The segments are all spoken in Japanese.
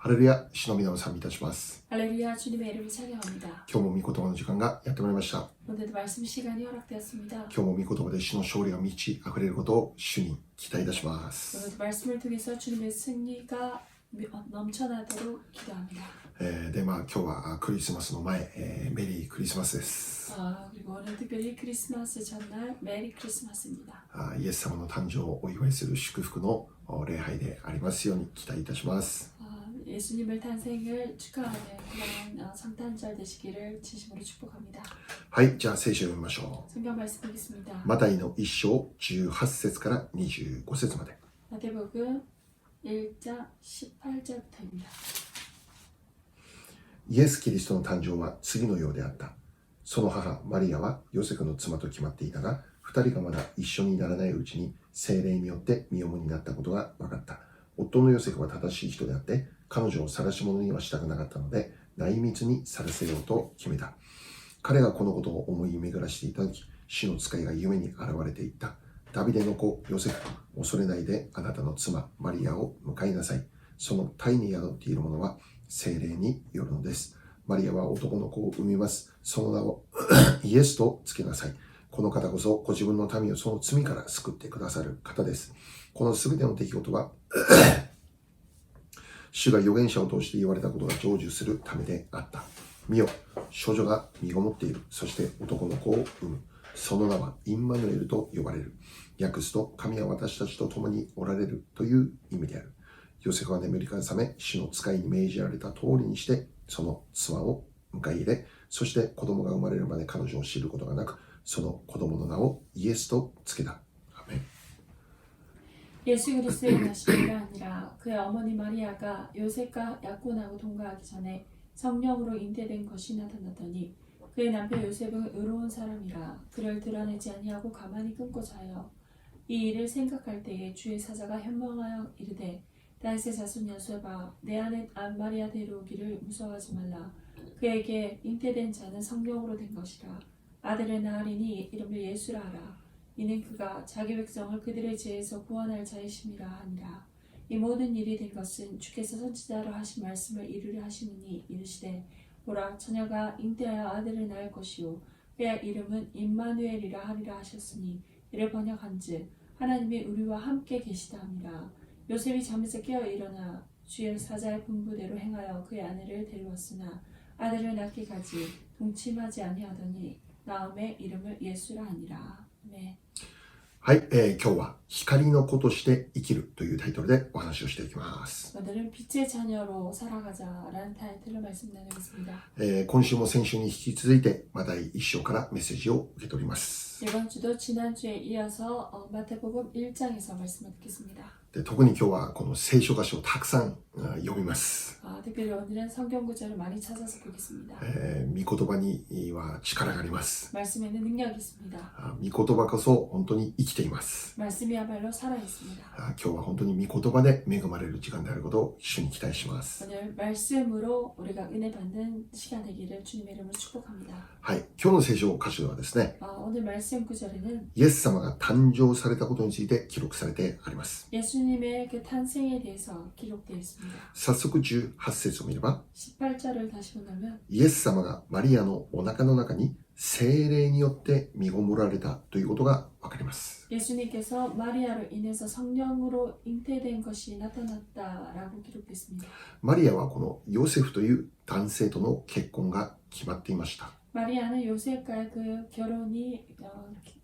ハレルヤ、主の皆を賛美いたします。 할렐루야 주님의 이름을 찬양합니다. 今日も御言葉の時間がやってまいりました。 오늘도 말씀 시간이 허락되었습니다. 今日も御言葉で主の勝利が満ち溢れることを主に期待いたします。 오늘도 말씀을 통해서 주님의 승리가 넘쳐나도록 기도합니다. で、今日はクリスマスの前、メリークリスマスです。 그리고 오늘 특별히 크리스마스 전날 메리 크리스마스입니다. イエス様の誕生をお祝いする祝福の礼拝でありますように期待いたします。 예수님의 탄생을 축하하는 그런 성탄절 되시기를 진심으로 축복합니다. はい、じゃあ聖書を読みましょ 성경 말씀 보겠습니다. う。マタイの1章18節から25節まで。 마태복음 1장 18절부터입니다. イエス・キリストの誕生は次のようであった。その母マリアはヨセフの妻と決まっていたが、二人がまだ一緒にならないうちに聖霊によって身重になったことが分かった。夫のヨセフは正しい人であって、彼女を晒し者にはしたくなかったので、内密にさらせようと決めた。彼がこのことを思い巡らしていたとき、主の使いが夢に現れていった。ダビデの子ヨセフ、恐れないであなたの妻マリアを迎えなさい。その胎に宿っているものは聖霊によるのです。マリアは男の子を産みます。その名をイエスとつけなさい。この方こそご自分の民をその罪から救ってくださる方です。このすべての出来事は主が預言者を通して言われたことが成就するためであった。見よ、少女が身ごもっている。そして男の子を産む。その名はインマヌエルと呼ばれる。訳すと、神は私たちと共におられるという意味である。ヨセフは眠りから覚め、主の使いに命じられた通りにして、その妻を迎え入れ、そして子供が生まれるまで彼女を知ることがなく、その子供の名をイエスとつけた。アメン。 예수 그리스도의 나시기가 아니라 그의 어머니 마리아가 요셉과 약혼하고 동거하기 전에 성령으로 잉태된 것이 나타났더니 그의 남편 요셉은 의로운 사람이라 그를 드러내지 아니하고 가만히 끊고 자요. 이 일을 생각할 때에 주의 사자가 현명하여 이르되 다윗의 자손 요셉아 내 아내 마리아 데려오기를 무서워하지 말라. 그에게 잉태된 자는 성령으로 된 것이라. 아들을 낳으리니 이름을 예수라 하라. 이는 그가 자기 백성을 그들의 죄에서 구원할 자이심이라 하니라. 이 모든 일이 된 것은 주께서 선지자로 하신 말씀을 이루려 하시느니 이르시되 보라 처녀가 잉태하여 아들을 낳을 것이요 그의 이름은 임마누엘이라 하리라 하셨으니 이를 번역한즉 하나님이 우리와 함께 계시다 함이라. 요셉이 잠에서 깨어 일어나 주의 사자의 분부대로 행하여 그의 아내를 데려왔으나 아들을 낳기까지 동침하지 아니하더니 나음의 이름을 예수라 하니라. 네. はい、今日は光の子として生きるというタイトルでお話をしていきます。 오늘은 빛의 자녀로 살아가자라는 타이틀로 말씀 나누겠습니다. 今週も先週に引き続いてマタイ1章からメッセージを受け取ります。 이번 주도 지난주에 이어서 마태복음 1장에서 말씀을 듣겠습니다. で、特に今日はこの聖書箇所をたくさん読みます。 특별히 오늘은 성경 구절을 많이 찾아서 보겠습니다. 御言葉には力があります。 말씀에는 능력이 있습니다. 御言葉こそ本当に生きています。 말씀이야말로 살아있습니다. 今日は本当に御言葉で恵まれる時間であることを主に期待します。 오늘 말씀으로 우리가 은혜 받는 시간 되기를 주님의 이름으로 축복합니다. はい、今日の聖書箇所ではですね、 오늘 말씀 구절에는 イエス様が誕生されたことについて記録されてあります。 예수님의 그 탄생에 대해서 기록되어 있습니다. 早速18節を見れば、 18절을 다시 본다면 イエス様がマリアのお腹の中に聖霊によって身ごもられたということがわかります。 예수님께서 마리아로 인해서 성령으로 잉태된 것이 나타났다라고 기록됐습니다. マリアはこのヨセフという男性との結婚が決まっていました。 마리아는 요셉과의 그 결혼이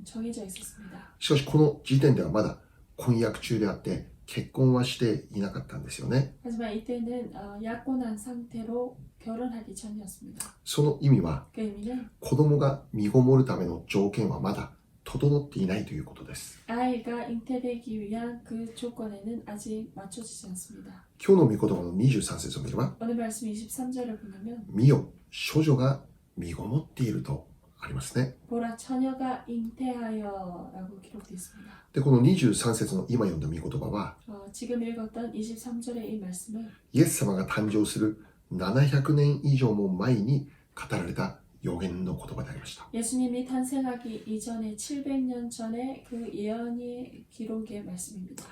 정해져 있었습니다. しかしこの時点ではまだ婚約中であって結婚はしていなかったんですよね。 하지만 이때는 약혼한 상태로 결혼하기 전이었습니다. その意味は 그 의미는 子供が身ごもるための条件はまだ整っていないということです。 아이가 잉태되기 위한 그 조건에는 아직 맞춰지지 않습니다. 今日の御言葉の23節を見れば、 오늘 말씀 23절을 보면 見よ、処女が身ごもっているとありますね。 보라 처녀가 잉태하여라고 기록되어 있습니다. で、この23節の今読んだ御言葉は、 지금 읽었던 23절의 이 말씀은 イエス様が誕生する700年以上も前に語られた預言の言葉でありました。 예수님이 탄생하기 이전에 700년 전에 그 예언이 기록의 말씀입니다.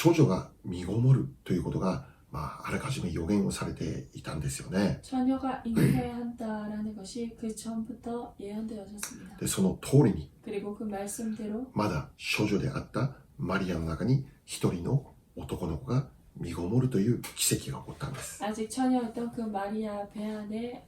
処女が身ごもるということがあらかじめ予言をされていたんですよね。 처녀가 잉태한다라는 것이 그 전부터 예언되어졌습니다. で、その通りに 그리고 그 말씀대로 まだ処女であったマリアの中に一人の男の子が身ごもるという奇跡が起こったんです。 아직 처녀였던 그 마리아 배 안에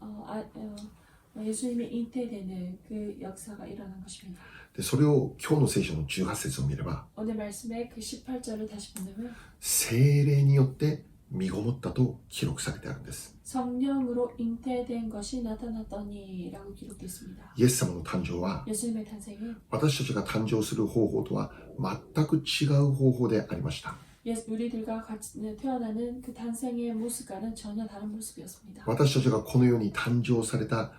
예수님이 잉태되는 그 역사가 일어난 것입니다. で、それを今日の聖書の18節を見れば、 오늘 말씀의 그 18절을 다시 본다면 聖霊によって身ごもったと記録されてあるんです。 성령으로 잉태된 것이 나타났더니라고 기록되어 있습니다. イエス様の誕生は 예수님의 탄생은 私たちが誕生する方法とは全く違う方法でありました。 우리들과 같이 태어나는 그 탄생의 모습과는 전혀 다른 모습이었습니다. 私たちがこの世に誕生された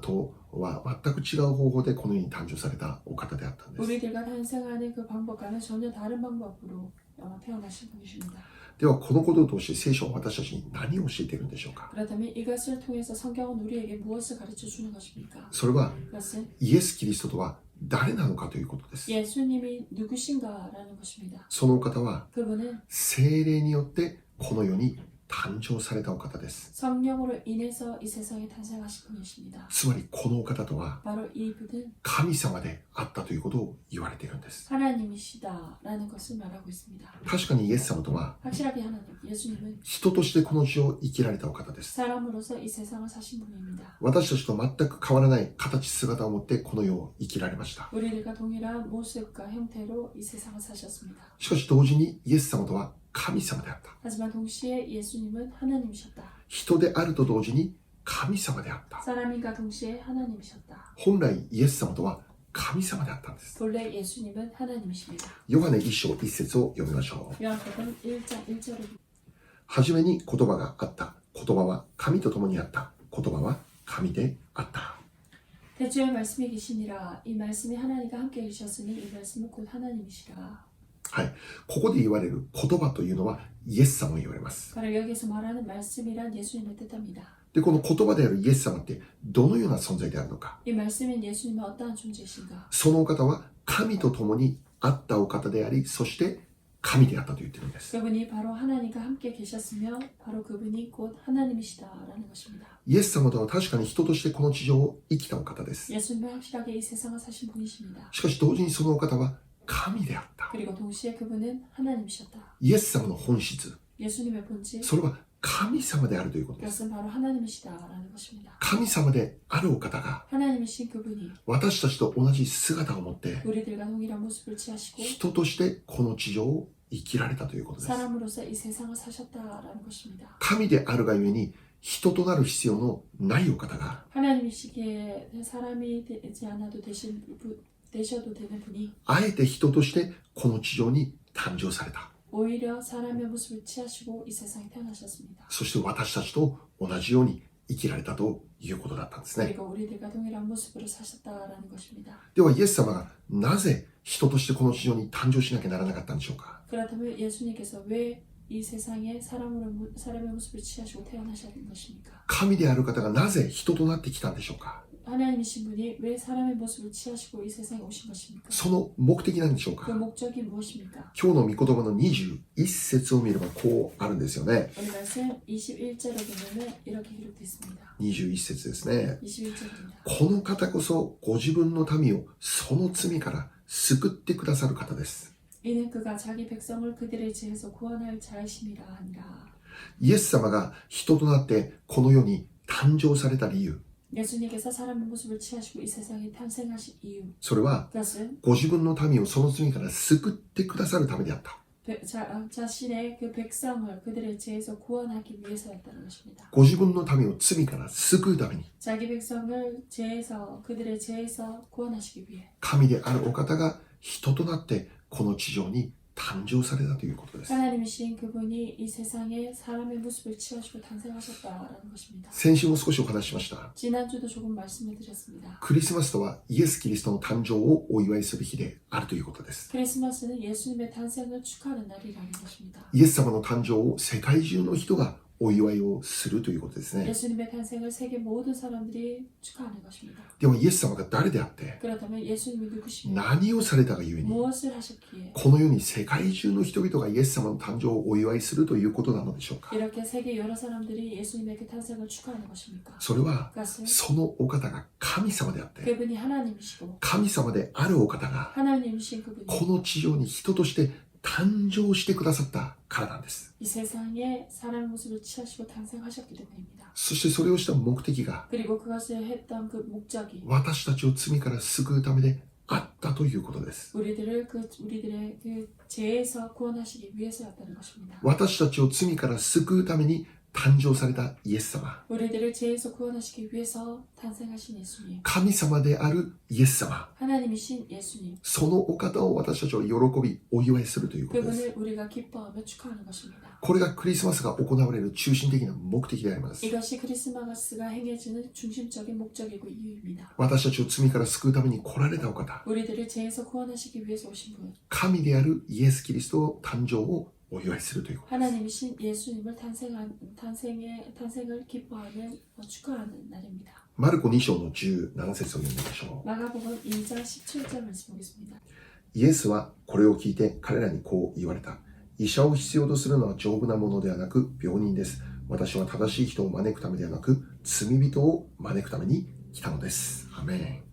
とは全く違う方法でこの世に誕生されたお方であったんです。 우리들과 탄생하는 그 방법과는 전혀 다른 방법으로 태어나신 분이십니다. ではこのことを通して聖書は私たちに何を教えているんでしょうか。 그렇다면 이것을 통해서 성경은 우리에게 무엇을 가르쳐 주는 것입니까? それは 그것은 イエス・キリストとは誰なのかということです。 예수님이 누구신가라는 것입니다. そのお方は 그분은 聖霊によってこの世に誕生されたお方です。 성령으로 인해서 이 세상에 탄생하신 분이십니다. つまりこのお方とは 바로 이분은 神様であったということを言われているんです。 하나님이시다라는 것을 말하고 있습니다. 確かにイエス様とは 확실하게 하나님, 예수님은 人としてこの地を生きられたお方です。 사람으로서 이 세상을 사신 분입니다. 私たちと全く変わらない形姿を持ってこの世を生きられました。 우리들과 동일한 모습과 형태로 이 세상을 사셨습니다. しかし同時にイエス様とは神様であった。 하지만 동시에 예수님은 하나님이셨다. 人であると同時に神様であった。 사람인가 동시에 하나님이셨다. 本来イエス様とは神様であったんです。 본래 예수님은 하나님이십니다. ヨハネ1章1節を読みましょう。 요한복음 1장 1절을 はじめに言葉があった。言葉は神と共にあった。言葉は神であった。 대주의 말씀이 계시니라. 이 말씀이 하나님과 함께 계셨으니 이 말씀은 곧 하나님이시라. はい。ここで言われる言葉というのはイエス様を言われます。 바로 여기서 말하는 말씀이란 예수님을 뜻합니다. で、この言葉であるイエス様ってどのような存在であるのか。 이 말씀인 예수님은 어떠한 존재이신가? そのお方は神と共にあったお方であり、そして神であったと言っているんです。 그분이 바로 하나님과 함께 계셨으며 바로 그분이 곧 하나님이시다라는 것입니다. イエス様とは確かに人としてこの地上を生きたお方です。 예수님은 확실하게 이 세상을 사신 분이십니다. しかし同時にそのお方は神であった。 그리고 동시에 그분은 하나님이셨다. イエス様の本質、 예수님의 본질, それは神様であるということです。 그것은 바로 하나님이시다라는 것입니다. 神様であるお方が 하나님이신 그분이 私たちと同じ姿を持って 우리들과 동일한 모습을 취하시고 人としてこの地上を生きられたということです。 사람으로서 이 세상을 사셨다라는 것입니다. 神であるがゆえに人となる必要のないお方が 하나님이시기에 사람이 되지 않아도 되셔도 되는 분이 あえて人としてこの地上に誕生された。 오히려 사람의 모습을 취하시고 이 세상에 태어나셨습니다. そして私たちと同じように生きられたということだったんですね。 그리고 우리들과 동일한 모습으로 사셨다라는 것입니다. ではイエス様がなぜ人としてこの地上に誕生しなきゃならなかったんでしょうか。 그렇다면 예수님께서 왜 이 세상에 사람의 모습을 취하시고 태어나신 것입니까? 神である方がなぜ人となってきたんでしょうか。 하나님이신 분이 왜 사람의 모습을 취하시고 이 세상에 오신 것입니까? その目的なんでしょう 그 か。 목적이 무엇입니까? 今日の御言葉の21節を見ればこうあるんですよね。 오늘 말씀 21절에 보면 이렇게 기록되어 있습니다. 21節ですね。 21절입니다. この方こそご自分の民をその罪から救ってくださる方です。 이는 그가 자기 백성을 그들의 죄에서 구원할 자이심이라 하니라. イエス様が人となってこの世に誕生された理由、 예수님께서 사람의 모습을 취하시고 이 세상에 탄생하신 이유, それは 그것은 ご自分の民をその罪から救ってくださるためであった。 자신의 그 백성을 그들의 죄에서 구원하기 위해서였다는 것입니다. ご自分の民を罪から救うために 자기 백성을 그들의 죄에서 구원하시기 위해 神であるお方が人となってこの地上に誕生されたということです。 하나님이신 그분이 이 세상에 사람의 모습을 취하시고 탄생하셨다라는 것입니다. 先週も少しお話ししました。 지난주도 조금 말씀을 드렸습니다. クリスマスとはイエス・キリストの誕生をお祝いする日であるということです。 크리스마스는 예수님의 탄생을 축하하는 날이라는 것입니다. イエス様の誕生を世界中の人がお祝いをするということですね。 예수님의 탄생을 세계 모든 사람들이 축하하는 것입니다. でもイエス様が誰であって 그렇다면 예수님이 누구시며 何をされたがゆえに 무엇을 하셨기에 このように世界中の人々がイエス様の誕生をお祝いするということなのでしょうか。 이렇게 세계 여러 사람들이 예수님의 그 탄생을 축하하는 것입니까? それは 그것은 そのお方が神様であって 그분이 하나님이시고 神様であるお方が 하나님이신 그분이 この地上に人として誕生してくださったからなんです。 이 세상에 사람의 모습을 취하시고 탄생하셨기 때문입니다. そしてそれをした目的が 그리고 그것을 했던 그 목적이 私たちを罪から救うためであったということです。 우리들의 그 죄에서 구원하시기 위해서였다는 것입니다. 私たちを罪から救うために誕生されたイエス様、 우리들을 죄에서 구원하시기 위해서 탄생하신 예수님, 神様であるイエス様、 하나님이신 예수님, そのお方を私たちは喜びお祝いするということです。 그분을 우리가 기뻐하며 축하하는 것입니다. これがクリスマスが行われる中心的な目的であります。 이것이 크리스마스가 행해지는 중심적인 목적이고 이유입니다. 私たちを罪から救うために来られたお方、 우리들을 죄에서 구원하시기 위해서 오신 분, 神であるイエス・キリストの誕生をお祝いするということです。 하나님이신 예수님을 탄생을 기뻐하는 축하하는 날입니다. マルコ2章の17節を読んでみましょう。 마가복음 2장 17절 말씀 보겠습니다. イエスはこれを聞いて彼らにこう言われた。医者を必要とするのは丈夫なものではなく病人です。私は正しい人を招くためではなく罪人を招くために来たのです。アメン。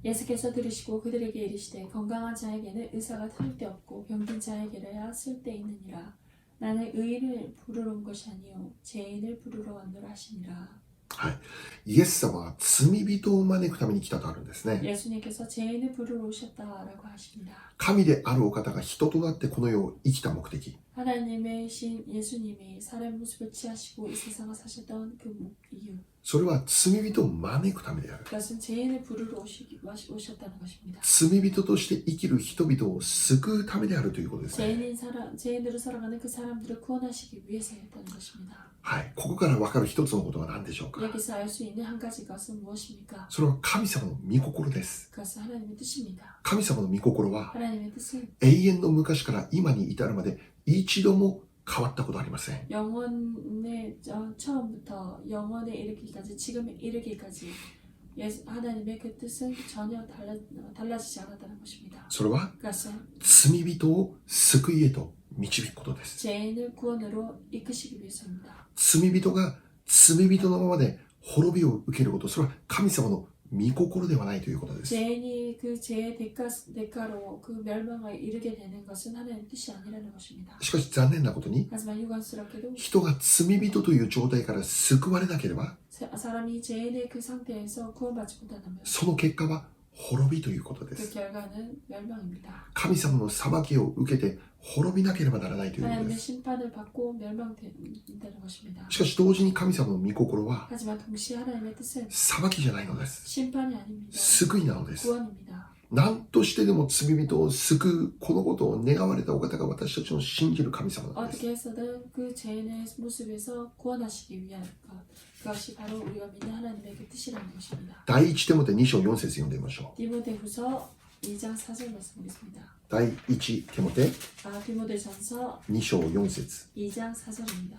예수께서 들으시고 그들에게 이르시되 건강한 자에게는 의사가 쓸데없고 병든 자에게라야 쓸데있느니라. 나는 의인을 부르러 온 것이 아니요 죄인을 부르러 왔노라 하시니라. はい、イエス様は罪人を招くために来たとあるんですね。 예수님께서 죄인을 부르러 오셨다라고 하십니다. 神であるお方が人となってこの世を生きた目的、 하나님의 신 예수님이 사람의 모습을 취하시고 이 세상을 사셨던 그 이유, それは罪人を招くためである。 그것은 죄인을 부르러 오셨다는 것입니다. 罪人として生きる人々を救うためであるということですね。 죄인으로 살아가는 그 사람들을 구원하시기 위해서였다는 것입니다. はい、ここから分かる一つのことは何でしょうか。 여기서 알 수 있는 한 가지 것은 무엇입니까? それは神様の御心です。 그것은 하나님의 뜻입니다. 神様の御心は 하나님의 뜻은 永遠の昔から今に至るまで一度も変わったことはありません。 영원의 처음부터 영원에 이르기까지 지금에 이르기까지 하나님의 그 뜻은 전혀 달라지지 않았다는 것입니다. それは 그것은 罪人を救いへと導くことです。 죄인을 구원으로 이끄시기 위해서입니다. 罪人が罪人のままで滅びを受けること、それは神様の御心ではないということです。 죄인이 그 죄의 대가로 그 멸망에 이르게 되는 것은 하나님의 뜻이 아니라는 것입니다. しかし残念なことに 하지만 유감스럽게도 人が罪人という状態から救われなければ 사람이 죄인의 그 상태에서 구원받지 못한다면 その結果は滅びということで 그 す。 결과는 멸망입니다. 神様の裁きを受けて滅びなければならないということで 하나님의 す。 심판을 받고 멸망된다는 것입니다. しかし同時に神様の御心は 하지만 동시에 하나님의 뜻은 裁きじゃないのです。 심판이 아닙니다. 救いなのです。 구원입니다. 何としてでも罪人を救うこのことを願われたお方が私たちの信じる神様なのです。 어떻게 해서든 그 죄인의 모습에서 구원하시기 위한 것, 그것이 바로 우리가 믿는 하나님의 그 뜻이라는 것입니다. 第一テモテ2章4節読んでみましょう。 디모데후서 2장 4절 말씀 보겠습니다. 第一テモテ 디모데전서 2章4節 2장 4절입니다.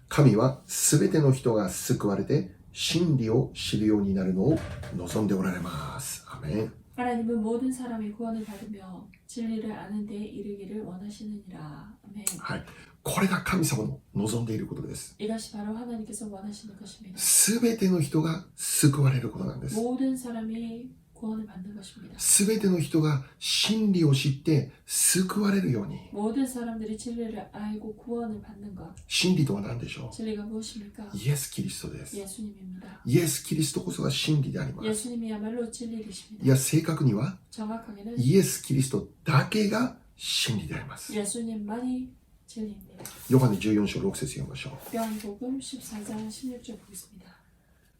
神はすべての人が救われて真理を知るようになるのを望んでおられます。アメン。 하나님은 모든 사람이 구원을 받으며 진리를 아는 데에 이르기를 원하시느니라. 아멘. はい。これが神様の望んでいることです。 이것이 바로 하나님께서 원하시는 것입니다. すべての人が救われることなんです。 모든 사람이 구원을 받는 것입니다. すべての人が真理を知って救われるように。 모든 사람들이 진리를 알고 구원을 받는 것. 真理とは何でしょ 진리가 무엇입니까? う？イエス・キリストです。 예수님입니다. イエス・キリストこそが真理であります。 예수님이야말로 진리이십니다. いや、正確には 정확하게는 イエス・キリストだけが真理であります。 예수님만이 진리입니다. ヨハネ14章6節読みましょう。 요한복음 14장 16절 보겠습니다.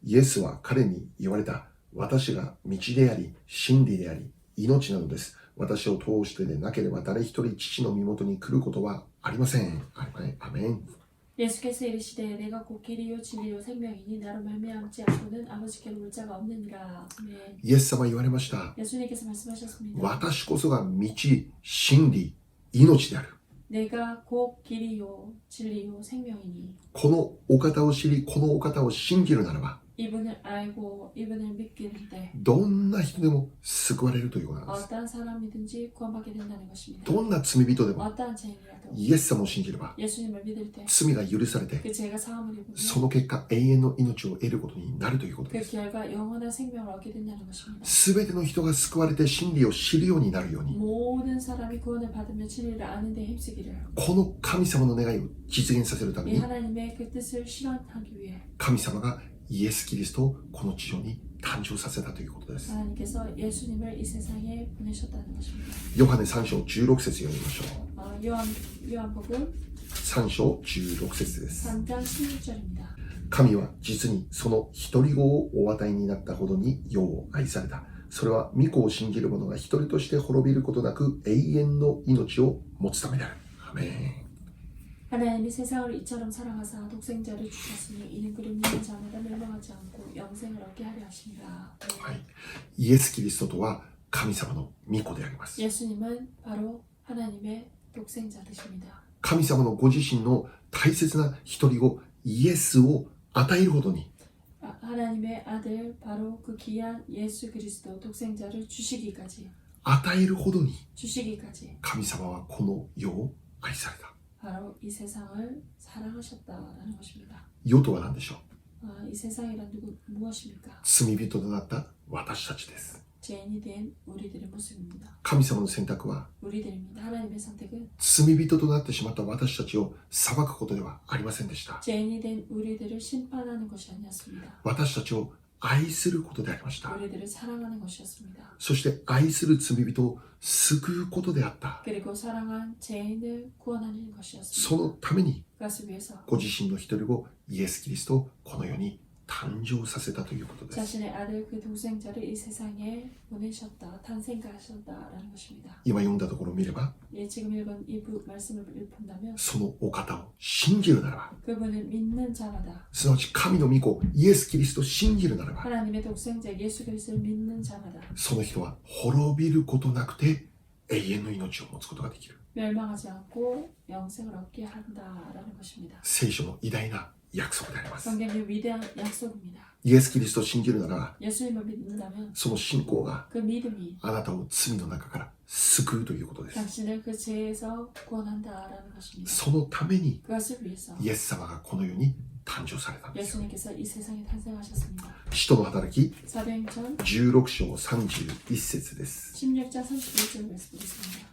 イエスは彼に言われた。私が道であり、真理であり、命なのです。私を通してでなければ誰一人父の身元に来ることはありません。アメン。 예수께서 이르시되 내가 곧 길이요 진리요 생명이니 나로 말미암지 않고는 아버지께로 올 자가 없느니라. 아멘. イエス様言われました。 예수님께서 말씀하셨습니다. 私こそが道、真理、命である。 내가 곧 길이요 진리요 생명이니 このお方を知り、このお方を信じるならば、 이분을 알고 이분을 믿기는 때 どんな人でも救われるということなんです。 어떠한 사람이든지 구원받게 된다는 것입니다. どんな罪人でも 어떠한 죄인이라도 イエス様を信じれば 예수님을 믿을 때 그 罪が許されて、 죄가 사함을 입으면 その結果永遠の命を得ることになるということで 그 す。 결과 영원한 생명을 얻게 된다는 것입니다. すべての人が救われて真理を知るようになるように、 모든 사람이 구원을 받으며 진리를 아는 데 힘쓰기를 この神様の願いを実現させるため 이 に、 하나님의 그 뜻을 실현하기 위해 神様がイエス・キリストをこの地上に誕生させたということです。 하나님께서 예수님을 이 세상에 보내셨다는 것입니다. ヨハネ3章16節読みましょう。 요한복음 3章16節です。 3장 16절입니다. 神は実にその一人子をお与えになったほどに世を愛された。それは御子を信じる者が一人として滅びることなく永遠の命を持つためである。アメン。 하나님이 세상을 이처럼 사랑하사 독생자를 주셨으니 이는 그를 믿는 자마다 멸망하지 않고 영생을 얻게 하려 하십니다. はい。イエス・キリストとは神様の御子であります。 예수님은 바로 하나님의 독생자 되십니다. 神様のご自身の大切な一人子イエスを与えるほどに 하나님의 아들 바로 그 귀한 예수 그리스도 독생자를 주시기까지 与えるほどに 주시기까지 神様はこの世を愛された。 바로 이 세상을 사랑하셨다라는 것입니다. 世とは何でしょう。 이 세상이란 무엇입니까? 罪人となった私たちです。 죄인이 된 우리들의 모습입니다. 神様の選択は 우리들입니다. 하나님의 선택은 罪人となってしまった私たちを裁くことではありませんでした。 죄인이 된 우리들을 심판하는 것이 아니었습니다. 私たちを愛することでありました。 우리들을 사랑하는 것이었습니다. そして愛する罪人を救うことであった。 그리고 사랑한 죄인을 구원하는 것이었습니다. そのために 그것을 위해서 ご自身の一人子イエス・キリストをこの世に誕生させたということです。 자신의 아들 그 독생자를 이 세상에 보내셨다, 탄생하셨다라는 것입니다. 今読んだところを見れば 지금 읽은 이 말씀을 본다면 そのお方を信じるならば 그분을 믿는 자마다 すなわち神の御子イエス・キリストを信じるならば 하나님의 독생자 예수 그리스도를 믿는 자마다 その人は滅びることなくて永遠の命を持つことができる。 멸망하지 않고 영생을 얻게 한다라는 것입니다. 聖書の偉大な約束であります。 성경의 위대한 약속입니다. イエス・キリストを信じるなら 예수님을 믿는다면 その信仰が 그 믿음이 あなたを罪の中から救うということです。 당신을 그 죄에서 구원한다라는 것입니다. そのために 그것을 위해서 イエス様がこの世に誕生されたんですよ。 예수님께서 이 세상에 탄생하셨습니다. 使徒の働き 사도행전 16章31節です。 16장 31절 말씀드리겠습니다.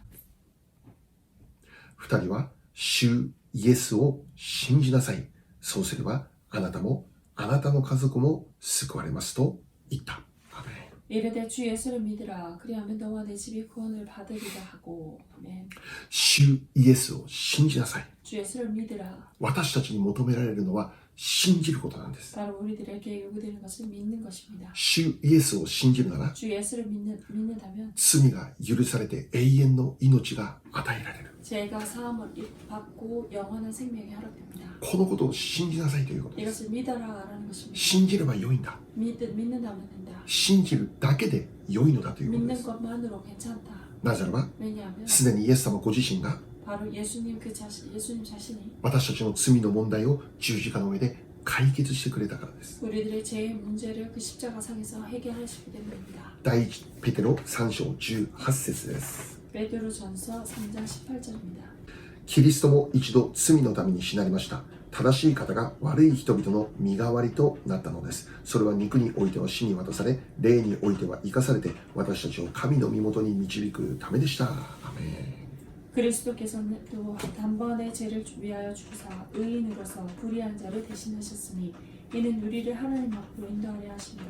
二人は主イエスを信じなさい。そうすればあなたもあなたの家族も救われますと言った。アメン。 이르되 주 예수를 믿으라. 그리하면 너와 내 집이 구원을 받으리라 하고. 아멘. 主イエスを信じなさい。 주 예수를 믿으라. 私たちに求められるのは信じることなんです。 바로 우리들에게 요구되는 것은 믿는 것입니다. 主イエスを信じるなら 주 예수를 믿는다면 罪が許されて永遠の命が与えられる。 죄가 사함을 받고 영원한 생명이 허락됩니다. このことを信じなさいということです。 이것을 믿어라라는 것입니다. 信じれば良いんだ。 믿는다면 된다. 信じるだけで良いのだということで 믿는 す。 것만으로 괜찮다. なぜならば 왜냐하면 すでにイエス様ご自身が 바로 예수님 자신이 私たちの罪の問題を十字架の上で解決してくれたからです。 우리들의 죄의 문제를 그 십자가상에서 해결하시기 때문입니다. 第一ペテロ3章18節です。 베드로전서 3장 18절입니다. キリストも一度罪のために死なれました。正しい方が悪い人々の身代わりとなったのです。それは肉においては死に渡され、霊においては生かされて、私たちを神の身元に導くためでした。アメン。 그리스도께서는 또 단번에 죄를 위하여 주사 의인으로서 불의한 자를 대신하셨으니 이는 우리를 하나님 앞으로 인도하려 하심이라.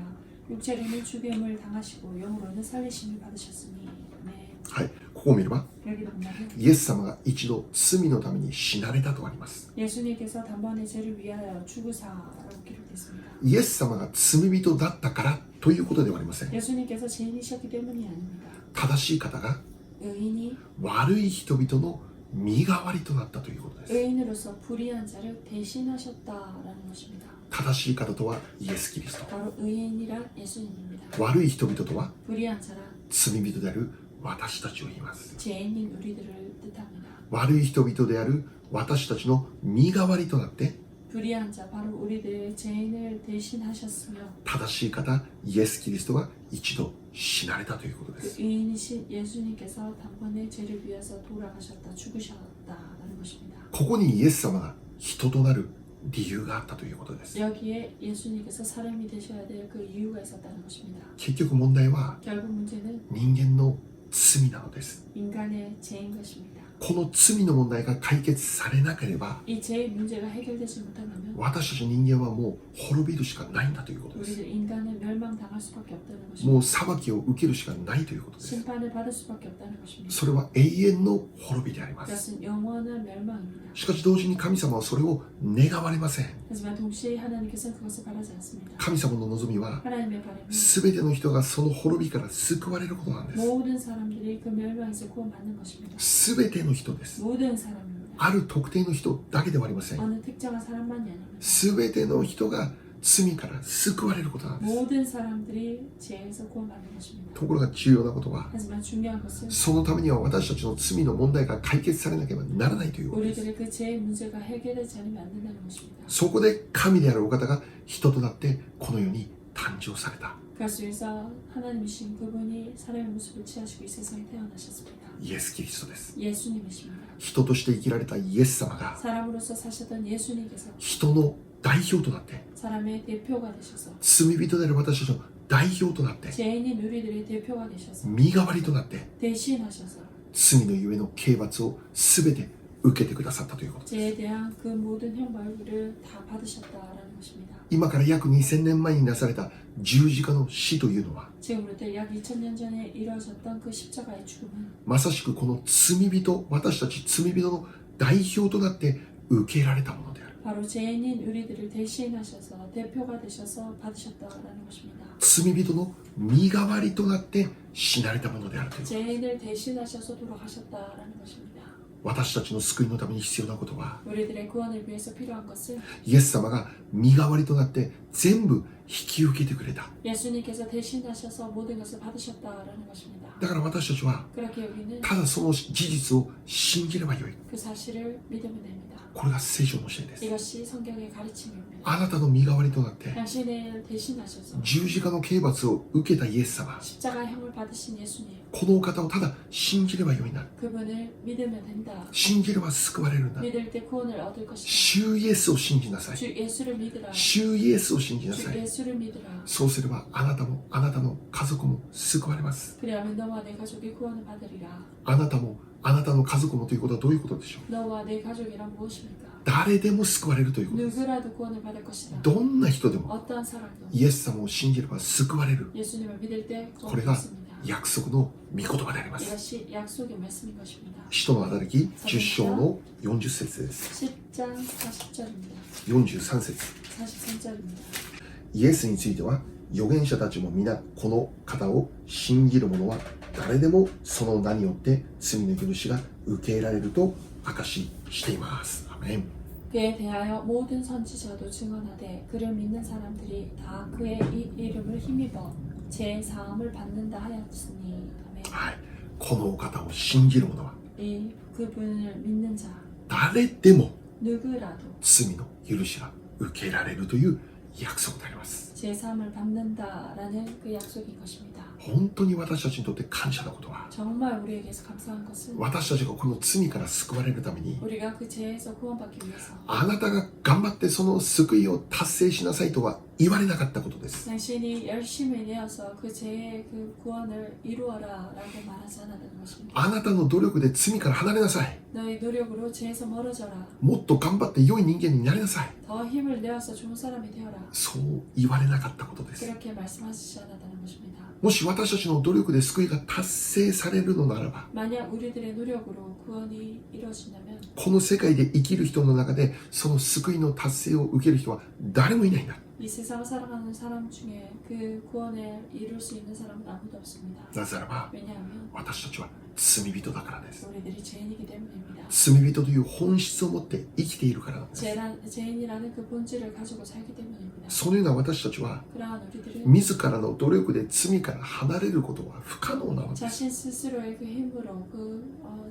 육체로는 죽임을 당하시고 영으로는 살리심을 받으셨으니. 네. はい、ここを見れば 여기 보면 イエス様が一度罪のために死なれたとあります。 예수님께서 단번에 죄를 위하여 죽으사라고 기록됐습니다. イエス様が罪人だったからということではありません。 예수님께서 죄인이셨기 때문이 아닙니다. 正しい方が 의인이 悪い人々の身代わりとなったということです。 의인으로서 불의한 자를 대신하셨다라는 것입니다. 正しい方とはイエス・キリスト。 바로 의인이란 예수님입니다. 悪い人々とは 불의한 자란 罪人である私たちを言います。 죄인인 우리들을 뜻합니다. 悪い人々である私たちの身代わりとなって 불의한 자 바로 우리들의 죄인을 대신하셨으며 正しい方イエス・キリストが一度死なれたということで 그 す。 의인이신 예수님께서 단번에 죄를 위해서 돌아가셨다 죽으셨다라는 것입니다. ここにイエス様が人となる理由があったということです。 여기에 예수님께서 사람이 되셔야 될 그 이유가 있었다는 것입니다. 結局問題は 결국 문제는 人間の罪なのです。 인간의 죄인 것입니다. この罪の問題が解決されなければ 이 죄의 문제가 해결되지 못한다면 私たち人間はもう滅びるしかないんだということです。 우리들 인간은 멸망당할 수밖에 없다는 も 것입니다. う裁きを受けるしかないということです。 심판을 받을 수밖에 없다는 것입니다. それは永遠の滅びであります。 그것은 영원한 멸망입니다. しかし同時に神様はそれを願われません。 하지만 동시에 하나님께서는 그것을 바라지 않습니다. 神様の望みは 하나님의 바람은 全ての人がその滅びから救われることなんです。 모든 사람들이 그 멸망에서 구원받는 것입니다. 全ての人です。 모든 사람입니다. ある特定の人だけではありません。 어느 특정한 사람만이 아닙니다. 全ての人が罪から救われることなんです。 모든 사람들이 죄에서 구원받는 것입니다. ところが重要なことは 하지만 중요한 것은 そのためには私たちの罪の問題が解決されなければならないということです。 우리들의 그 죄의 문제가 해결되지 않으면 안 된다는 것입니다. そこで神であるお方が人となってこの世に誕生された 그래서 위해서 하나님이신 그분이 사람의 모습을 취하시고 이 세상에 태어나셨습니다. イエス・キリストです。 예수님이십니다. 人として生きられたイエス様が 사람으로서 사셨던 예수님께서 人の代表となって 사람의 대표가 되셔서 罪人である私たちの代表となって 죄인인 우리들의 대표가 되셔서 身代わりとなって 대신하셔서 罪のゆえの刑罰を全て受けてくださったということです。 죄에 대한 그 모든 형벌을 다 받으셨다라는 것입니다. 今から約2000年前になされた十字架の死というのは 지금부터 약 2000년 전에 이루어졌던 그 십자가의 죽음은 まさしくこの罪人私たち罪人の代表となって受けられたものである。 바로 죄인인 우리들을 대신하셔서 대표가 되셔서 받으셨다라는 것입니다. 罪人の身代わりとなって死なれたものであるという。 죄인을 대신하셔서 돌아가셨다라는 것입니다. 私たちの救いのために必要なことは 우리들의 구원을 위해서 필요한 것은 イエス様が身代わりとなって全部引き受けてくれた。 예수님께서 대신하셔서 모든 것을 받으셨다라는 것입니다. だから私たちは 그렇게 우리는 ただその事実を信じればよい。 그 사실을 믿으면 됩니다. これが聖書の教えです。 이것이 성경의 가르침입니다. あなたの身代わりとなって 당신을 대신하셔서 十字架の刑罰を受けたイエス様 십자가형을 받으신 예수님, このお方をただ信じればよいな。 그분을 믿으면 된다. 信じれば救われるんだ。 믿을 때 구원을 얻을 것이다. 主イエスを信じなさい。 주 예수를 믿으라. 主イエスを信じな 주 さい。 예수를 믿으라. そうすればあなたもあなたの家族も救われます。 그리하면 너와 내 가족이 구원을 받으리라. あなたもあなたの家族もということはどういうことでしょう。 너와 내 가족이란 무엇입니까? 誰でも救われるということです。 누구라도 구원을 받을 것이다. どんな人でも 어떠한 사람도 イエス様を信じれば救われる 예수님을 믿을 때 こ 구원을 れが 받습니다. 約束の御言葉であります。 이것이 약속의 말씀인 것입니다. 使徒の働き10章の40節です。 10장 40절입니다. 43節 43절입니다. イエスについては預言者たちも皆この方を信じる者は誰でもその名によって罪の許しが受けられると証ししています。アメン。 그에 대하여 모든 선지자도 증언하되 그를 믿는 사람들이 다 그의 이름을 힘입어 제 사함을 받는다 하였으니. 아멘. はい、このお方を信じる者は 이 그분을 믿는 자 誰でも 누구라도 罪の許しが受けられるという約束であります。 제 사함을 받는다라는 그 약속인 것입니다. 本当に私たちにとって感謝なことは 정말 우리에게서 감사한 것은 私たちがこの罪から救われるために 우리가 그 죄에서 구원받기 위해서 あなたが頑張ってその救いを達成しなさいとは言われなかったことです。 당신이 열심히 내어서 그 죄의 그 구원을 이루어라 라고 말하지 않았다는 것입니다. あなたの努力で罪から離れなさい。 너의 노력으로 죄에서 멀어져라. もっと頑張って良い人間になりなさい。 더 힘을 내어서 좋은 사람이 되어라. そう言われなかったことです。 그렇게 말씀하시지 않았다는 것입니다. もし私たちの努力で救いが達成されるのならば 만약 우리들의 노력으로 구원이 이루어진다면 この世界で生きる人の中でその救いの達成を受ける人は誰もいないんだ。이 세상을 살아가는 사람 중에 그 구원을 이룰 수 있는 사람은 아무도 없습니다. なぜならば 왜냐하면 私たちは罪人だからです。 우리들이 죄인이기 때문입니다. 罪人という本質を持って生きているからなんです。 죄인이라는 그 본질을 가지고 살기 때문입니다. そのような私たちは 그러한 우리들은 自らの努力で罪から離れることは不可能なのです。 자신 스스로의 그 힘으로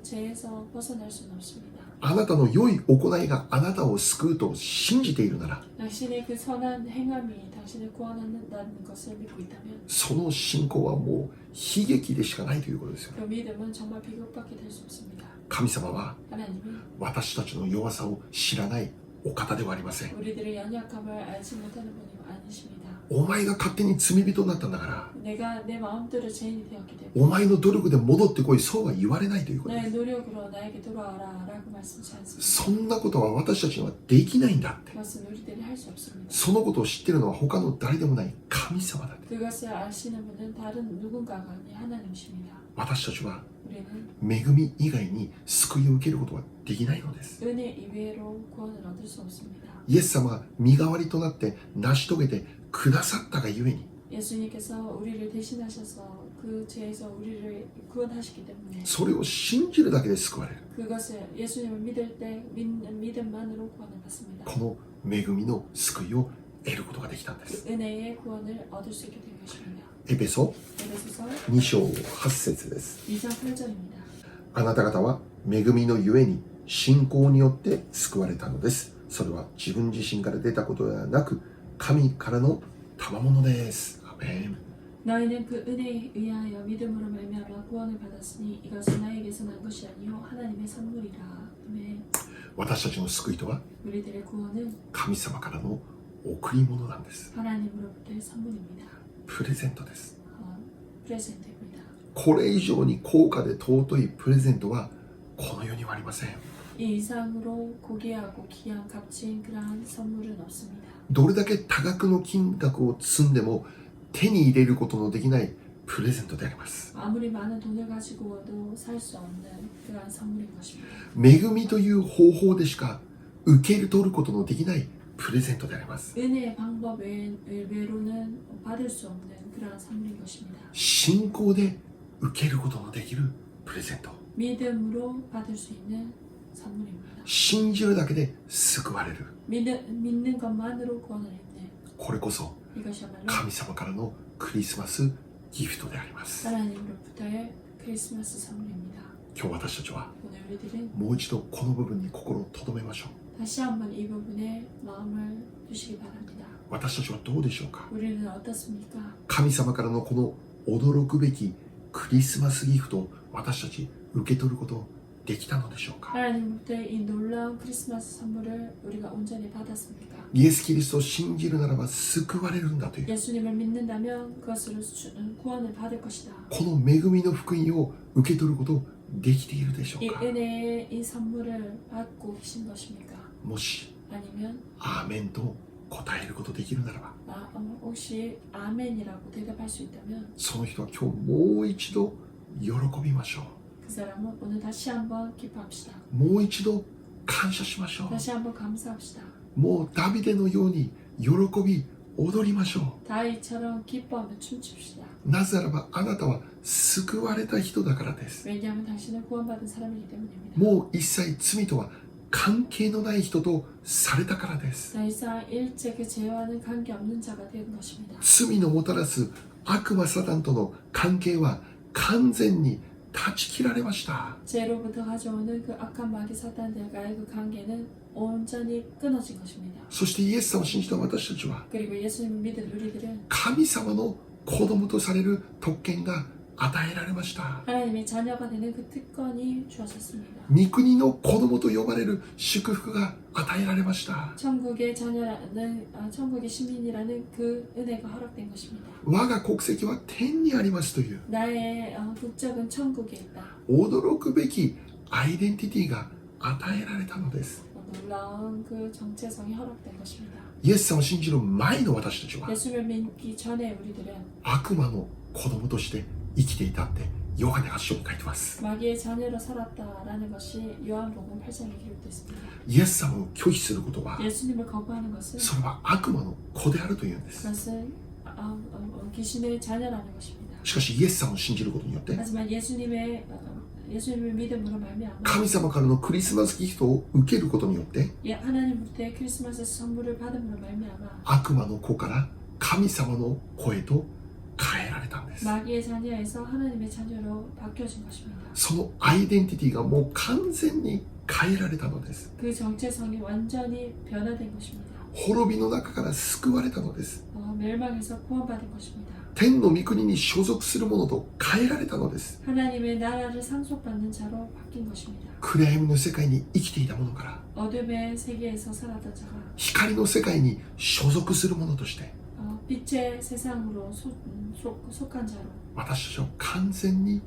죄에서 벗어날 수는 없습니다. あなたの良い行いがあなたを救うと信じているなら、 당신의 그 선한 행함이 당신을 구원한다는 것을 믿고 있다면 その信仰はもう悲劇でしかないということですよ。 그 믿음은 정말 비극밖에 될 수 없습니다. 神様は 하나님은 私たちの弱さを知らないお方ではありません。 우리들의 연약함을 알지 못하는 분이 아니십니다. お前が勝手に罪人になったんだから、 내가 내 마음대로 죄인이 되었기 때문에 お前の努力で戻ってこい、そうは言われないということで 나의 す。 노력으로 나에게 돌아와라 라고 말씀하지 않습니다. そんなことは私たちにはできないんだって。 그것은 우리들이 할 수 없습니다. そのことを知っているのは他の誰でもない神様だって。 그것을 아시는 분은 다른 누군가가 아닌 하나님이십니다. 私たちは 우리는 恵み以外に救いを受けることはできないのです。 은혜 이외로 구원을 얻을 수 없습니다. イエス様が身代わりとなって成し遂げてくださったがゆえに、 예수님께서 우리를 대신하셔서 그 죄에서 우리를 구원하시기 때문에 それを信じるだけで救われる。 그것을 예수님을 믿을 때 믿는 믿음만으로 구원을 받습니다. この恵みの救いを得ることができたんで 그 す。 은혜의 구원을 얻을 수 있게 된 것입니다. エペソ 에베소서 2章8節です。 2장 8절입니다. あなた方は恵みのゆえに信仰によって救われたのです。それは自分自身から出たことではなく、神からの賜物です。アメン。 너희는 그 은혜에 의하여 믿음으로 말미암아 구원을 받았으니 이것은 나에게서 난 것이 아니요 하나님의 선물이라. 아멘. 私たちの救いとは 우리들의 구원은 神様からの贈り物なんです。 하나님으로부터의 선물입니다. プレゼントです。 프레젠트입니다. これ以上に高価で尊いプレゼントはこの世にはありません。 이 이상으로 고귀하고 귀한 값진 그러한 선물은 없습니다. どれだけ多額の金額を積んでも手に入れることのできないプレゼントであります。 아무리 많은 돈을 가지고도 살 수 없는 그러한 선물인 것입니다. 恵みという方法でしか受け取ることのできないプレゼントであります。 은혜의 방법 외로는 받을 수 없는 그러한 선물인 것입니다. 信仰で受けることのできるプレゼント。 믿음으로 받을 수 있는 선물입니다. 信じるだけで救われる。 믿는 것만으로 구원을 얻는 これこそ 이것이야말로 神様からのクリスマスギフトであります。 하나님으로부터의 크리스마스 선물입니다. 今日私たちは 오늘 우리들은 もう一度この部分に心を留めましょう。 다시 한번 이 부분에 마음을 두시기 바랍니다. 私たちはどうでしょうか。 우리는 어떻습니까? 神様からのこの驚くべきクリスマスギフトを私たち受け取ることできたのでしょうか。 하나님으로부터의 이 놀라운 크리스마스 선물을 우리가 온전히 받았습니까? イエス・キリストを信じるならば救われるんだという 예수님을 믿는다면 그것으로 구원을 받을 것이다. この恵みの福音を受け取ることできているでしょ 이 うか。 은혜의 이 선물을 받고 계신 것입니까? もし 아니면 アーメンと答えることできるならば、 혹시 아멘이라고 대답할 수 있다면 その人は今日もう一度喜びましょ 그 사람은 오늘 다시 한번 기뻐합시다. う。もう一度感謝しましょ 다시 한번 감사합시다. う。もうダビデのように喜び踊りましょ 다윗처럼 기뻐하며 춤춥시다. う。なぜならばあなたは救われた人だからです。 왜냐하면 당신은 구원받은 사람이기 때문입니다. もう一切罪とは関係のない人とされたからです。 더 이상 일체 그 죄와는 관계없는 자가 된 것입니다. 罪のもたらす悪魔サタンとの関係は完全に断ち切られました。 죄로부터 가져오는 그 악한 마귀 사탄들과의 그 관계는 온전히 끊어진 것입니다. そしてイエス様を信じた私たちは 그리고 예수님을 믿은 우리들은 神様の子供とされる特権が与えられました。 하나님의 자녀가 되는 그 특권이 주어졌습니다. 御国の子供と呼ばれる祝福が与えられました。 천국의 자녀라는 천국의 시민이라는 그 은혜가 허락된 것입니다. 我が国籍は天にありますという 나의 국적은 천국에 있다. 驚くべきアイデンティティが与えられたのです。 놀라운 그 정체성이 허락된 것입니다. イエス様を信じる前の私たちは 예수를 믿기 전에 우리들은 悪魔の子供として生きていたってヨハネ8章に書いてます。 마귀의 자녀로 살았다라는 것이 요한복음 8장에 기록되어 있습니다. イエス様を拒否することは 예수님을 거부하는 것은 それは悪魔の子であるというんです。 그것은 귀신의 자녀라는 것입니다. しかしイエス様を信じることによって 하지만 예수님의 믿음으로 말미암아 神様からのクリスマスギフトを受けることによって 하나님부터 크리스마스 선물을 받음으로 말미암아 悪魔の子から神様の子へと変えられたんです。 마귀의 자녀에서 하나님의 자녀로 바뀌어진 것입니다. そのアイデンティティがもう完全に変えられたのです。 그 정체성이 완전히 변화된 것입니다. 滅びの中から救われたのです。 멸망에서 구원받은 것입니다. 天の御国に所属するものと変えられたのです。 하나님의 나라를 상속받는 자로 바뀐 것입니다. 暗闇の世界に生きていたものから 어둠의 세계에서 살았던 자가 光の世界に所属するものとして 빛의 세상으로 속한 자로 私たちは完全に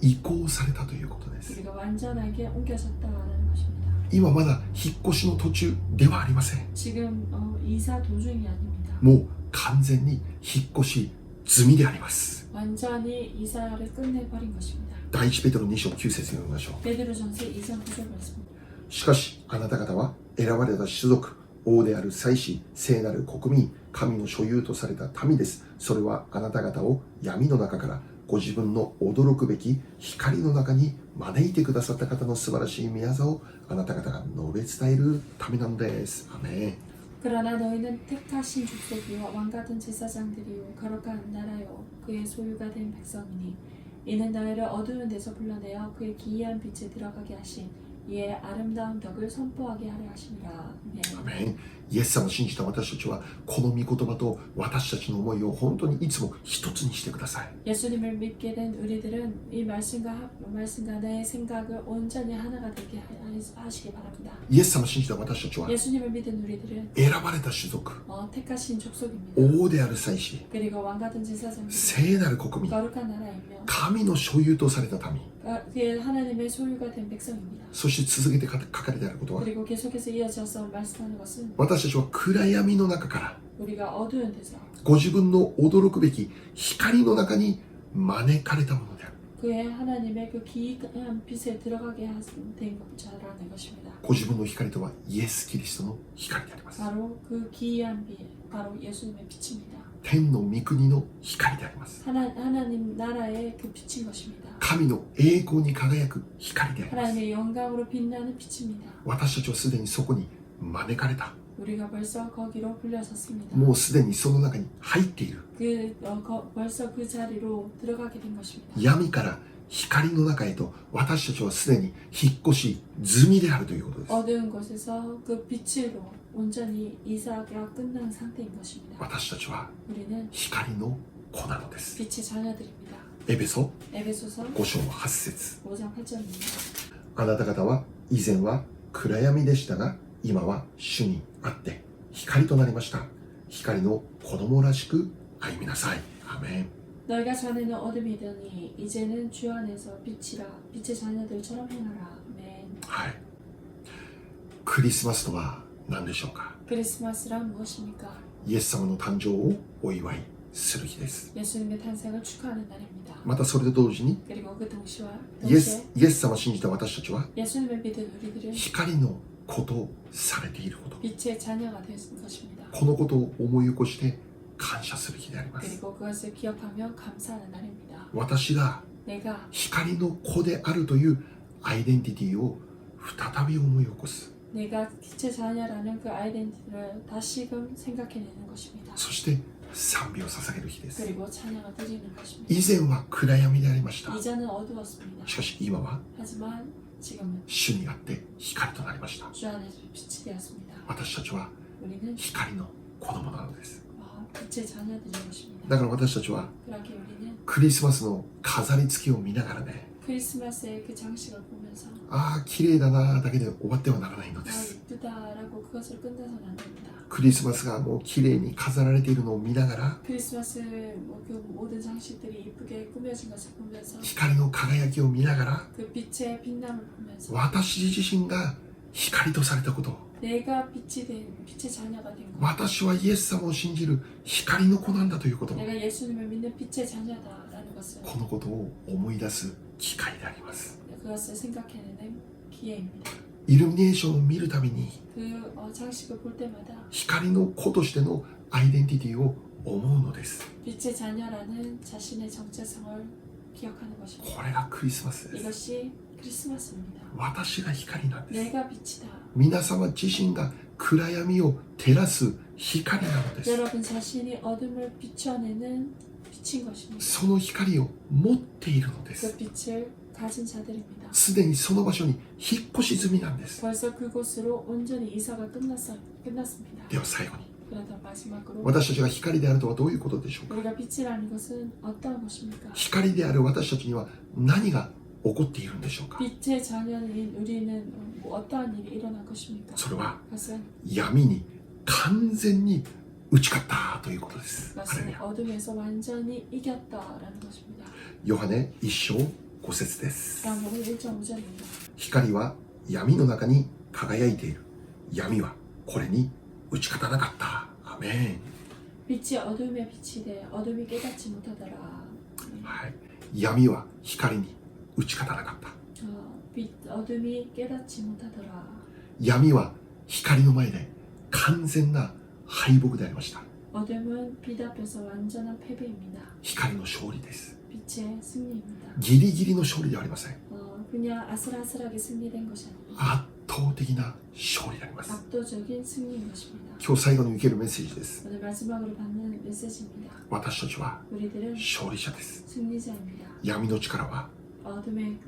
移行されたということです。 우리가 완전하게 옮겨졌다라는 것입니다. 今まだ引っ越しの途中ではありません。 지금 이사 도중이 아닙니다. もう完全に引っ越し済みであります。 완전히 이사를 끝내버린 것입니다. 第一ペテロ2章9節読みましょう。 베드로전서 2장 9절 말씀. しかしあなた方は選ばれた種族、王である祭司、聖なる国民、神の所有とされた民です。それはあなた方を闇の中からご自分の驚くべき光の中に招いてくださった方の素晴らしい御業をあなた方が述べ伝えるためなのです。アメン。 그러나 너희는 택하신 족속이요 왕같은 제사장들이요 거룩한 나라요 그의 소유가 된 백성이니 이는 너희를 어두운 데서 불러내어 그의 기이한 빛에 들어가게 하신 이의 아름다운 덕을 선포하게 하려 하심이라. アメン。イエス様を信じた私たちはこの御言葉と私たちの思いを本当にいつも一つにしてください。 예수님을 믿게 된 우리들은 이 말씀과 내 생각을 온전히 하나가 되게 하시기 바랍니다. イエス様を信じた私たちは 예수님을 믿은 우리들은 選ばれた種族、 택하신 족속입니다. 王である祭司、 그리고 왕같은 제사장들, 聖なる国民、 거룩한 나라이며 神の所有とされた民、 그의 하나님의 소유가 된 백성입니다. そして続けて書かれてあることは 그리고 계속해서 이어져서 말씀하는 것은 私たちは暗闇の中から 우리가 어두운 데서 ご自分の驚くべき光の中に招かれたものである。 그의 하나님의 그 기이한 빛에 들어가게 된 자라는 것입니다. ご自分の光とはイエス・キリストの光であります。 바로 그 기이한 빛, 바로 예수님의 빛입니다. 天の御国の光であります。 하나님 나라의 그 빛인 것입니다. 神の栄光に輝く光であります。 하나님의 영광으로 빛나는 빛입니다. 私たちはすでにそこに招かれた。 우리가 벌써 거기로 불려섰습니다. もうすでにその中に入っている。 벌써 그 자리로 들어가게 된 것입니다. 闇から光の中へと私たちはすでに引っ越し済みであるということです。 어두운 곳에서 그 빛으로 온전히 이사가 끝난 상태인 것입니다. 私たちは 우리는 光の子なのです。 빛의 자녀들입니다. エペソ 에베소서 5章8節 5장 8절입니다. あなた方は以前は暗闇でしたが今は主にあって光となりました。光の子供らしく歩みなさい。アメン。 너희가 전에는 어둠이더니 이제는 주 안에서 빛이라 빛의 자녀들처럼 행하라. 아멘. はい。クリスマスとは何でしょうか。 크리스마스란 무엇입니까? イエス様の誕生をお祝いする日です。 예수님의 탄생을 축하하는 날입니다. またそれと同時に 그리고 그 동시에 イエス様を信じた私たちは 예수님을 믿은 우리들은 光の子とされていること、 빛의 자녀가 된 것입니다. このことを思い起こして感謝する日であります。 그리고 그것을 기억하며 감사하는 날입니다. 私が 내가 光の子であるというアイデンティティを再び思い起こす。 내가 빛의 자녀라는 그 아이덴티티를 다시금 생각해내는 것입니다. そして賛美を捧げる日です。 그리고 찬양을 드리는 것입니다. 以前は暗闇でありました。 이전은 어두웠습니다. しかし今は 하지만 지금은 主にあって光となりました。 주 안에서 빛이 되었습니다. 私たちは 우리는 光の子供なのです。 빛의 자녀들인 것입니다. だから私たちは 그렇게 우리는 クリスマスの飾り付けを見ながらね、 크리스마스의 그 장식을 보면서 ああ綺麗だなだけで終わってはならないので 아 す。 이쁘다라고 그것을 끝내서는 안 됩니다. クリスマスがもう綺麗に飾られているのを見ながら、 크리스마스 그 모든 장식들이 이쁘게 꾸며진 것을 보면서 光の輝きを見ながら、 그 빛의 빛남을 보면서 私自身が光とされたこと、 내가 빛이 된 빛의 자녀가 된 것, 私はイエス様を信じる光の子なんだということ、 내가 예수님을 믿는 빛의 자녀다라는 것은 このことを思い出す機会であります。 그것을 생각해내는 기회입니다. イルミネーションを見るたびに 그 장식을 볼 때마다 光の子としてのアイデンティティを思うのです。 빛의 자녀라는 자신의 정체성을 기억하는 것입니다. これがクリスマスです。 이것이 크리스마스입니다. 私が光なんです。 내가 빛이다. 皆様自身が暗闇を照らす光なのです。 여러분 자신이 어둠을 비춰내는 빛인 것입니다. その光を持っているので 그 す。 빛을 가진 자들입니다. すでにその場所に引っ越し済みなんです。 벌써 그곳으로 온전히 이사가 끝났습니다. では最後に、 그러다 마지막으로 私たちが光であるとはどういうことでしょうか。 우리가 빛이라는 것은 어떠한 것입니까? 光である私たちには何が起こっているんでしょうか。 빛의 자녀인 우리는 어떠한 일이 일어날 것입니까? それは 그것은 闇に完全に打ち勝ったということです。ハレル 그것은 ヤ。 어둠에서 완전히 이겼다라는 것입니다. ヨハネ1章5節です。 요한복음 1장 5절입니다. 光は闇の中に輝いている。闇はこれに打ち勝たなかった。アメン。 빛이 어둠에 빛이 돼 어둠이 깨닫지 못하더라. はい。闇は光に打ち勝たなかった。 어둠이 깨닫지 못하더라. 闇は光の前で完全な敗北でありました。 어둠은 빛 앞에서 완전한 패배입니다. 光の勝利です。 빛의 승리입니다. ギリギリの勝利ではありません。 그냥 아슬아슬하게 승리된 것이 아닙니다. 圧倒的な勝利であります。 압도적인 승리인 것입니다. 今日最後に受けるメッセージです。 오늘 마지막으로 받는 메시지입니다. 私たちは 우리들은 勝利者です。 승리자입니다. 闇の力は 어둠의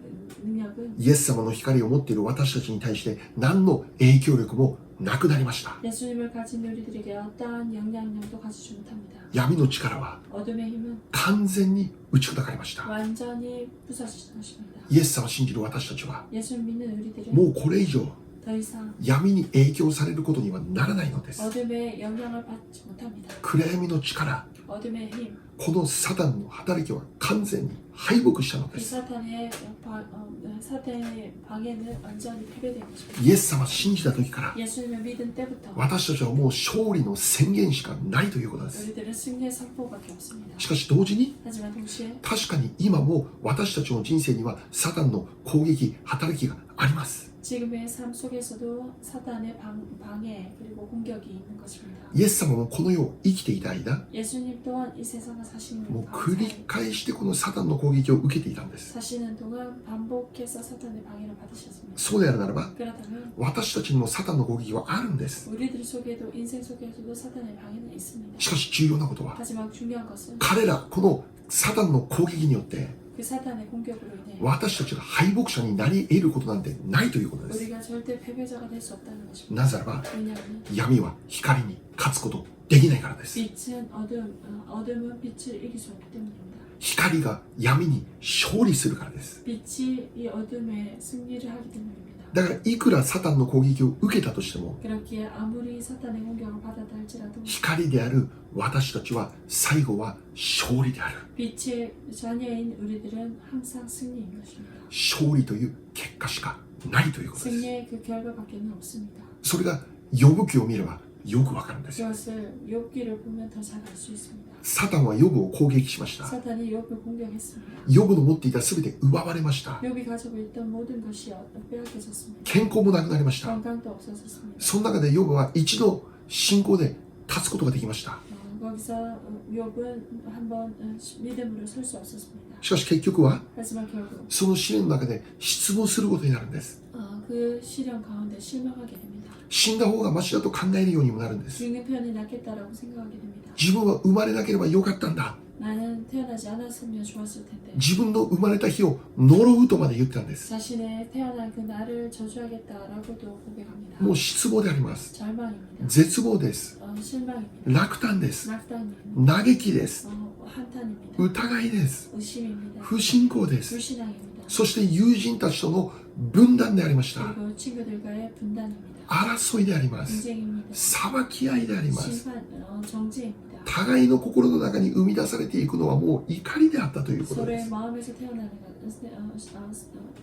능력은 イエス様の光を持っている私たちに対して何の影響力もなくなりました。 예수님을 가진 우리들에게 어떠한 영향력도 가지지 못합니다. 闇の力は 어둠의 힘은 完全に打ち砕かれました。 완전히 부서진 것입니다. イエス様を信じる私たちは 예수를 믿는 우리들은 もうこれ以上 더 이상 闇に影響されることにはならないのです。 어둠의 영향을 받지 못합니다. 暗闇の力、 어둠의 힘, このサタンの働きは完全に敗北したので 이 す。 사탄의 방해는 완전히 패배된 것입니다. イエス様を信じた時から 예수님을 믿은 때부터 私たちはもう勝利の宣言しかないということです。 우리들은 승리의 선포밖에 없습니다. しかし同時に 하지만 동시에 確かに今も私たちの人生にはサタンの攻撃、働きがあります。 지금의 삶 속에서도 사탄의 방해 그리고 공격이 있는 것입니다. イエス様もこの世を生きていた間、 예수님 또한 이 세상을 사시는 もう繰り返してこのサタンの攻撃を受けていたんです。 사시는 동안 반복해서 사탄의 방해를 받으셨습니다. そうであるならば、 그렇다면 私たちにもサタンの攻撃はあるんです。 우리들 속에도 인생 속에서도 사탄의 방해는 있습니다. しかし重要なことは、 하지만 중요한 것은 彼らこのサタンの攻撃によって 그 사탄의 공격으로 인해 私たちが敗北者になり得ることなんてないということです。 우리가 절대 패배자가 될 수 없다는 것입니다. なぜならば、 왜냐하면 闇は光に勝つことできないからです。 빛은 어둠은 빛을 이길 수 없기 때문입니다. 光が闇に勝利するからです。 빛이 이 어둠에 승리를 하기 때문입니다. だからいくらサタンの攻撃を受けたとしても、 그렇기에 아무리 사탄의 공격을 받았다 할지라도 光である私たちは最後は勝利である。 빛의 자녀인 우리들은 항상 승리인 것입니다. 勝利という結果しかないということです。 승리의 그 결과밖에는 없습니다. それがヨブ記を見ればよくわかるんですよ。 그것을 욥기를 보면 더 잘 알 수 있습니다. サタンはヨブを攻撃しました。 사탄이 욥을 공격했습니다. ヨブの持っていた全て奪われました。 욥이 가지고 있던 모든 것이 빼앗겨졌습니다. 健康もなくなりました。 건강도 없어졌습니다. その中でヨブは一度信仰で立つことができました。 거기서 욥은 한번 믿음으로 설 수 없었습니다. しかし結局は 하지만 결국 その試練の中で失望することになるんです。 그 시련 가운데 실망하게 됩니다. 死んだ方がマシだと考えるようにもなるんです。 죽는 편이 낫겠다라고 생각하게 됩니다. 自分は生まれなければよかったんだ。 나는 태어나지 않았으면 좋았을 텐데. 自分の生まれた日を呪うとまで言ってたんです。 자신의 태어난 그 날을 저주하겠다라고도 고백합니다. もう失望であります。 절망입니다. 絶望です。 실망입니다. 落胆です。 낙담입니다. 嘆きです。 한탄입니다. 疑いです。 의심입니다. 不信仰です。 불신앙입니다. そして友人たちとの分断でありました。 그리고 친구들과의 분단입니다. 争いであります。 분쟁입니다. 裁き合いであります。 심판, 정죄입니다. 互いの心の中に生み出されていくのはもう怒りであったということで 서로의 す。 마음에서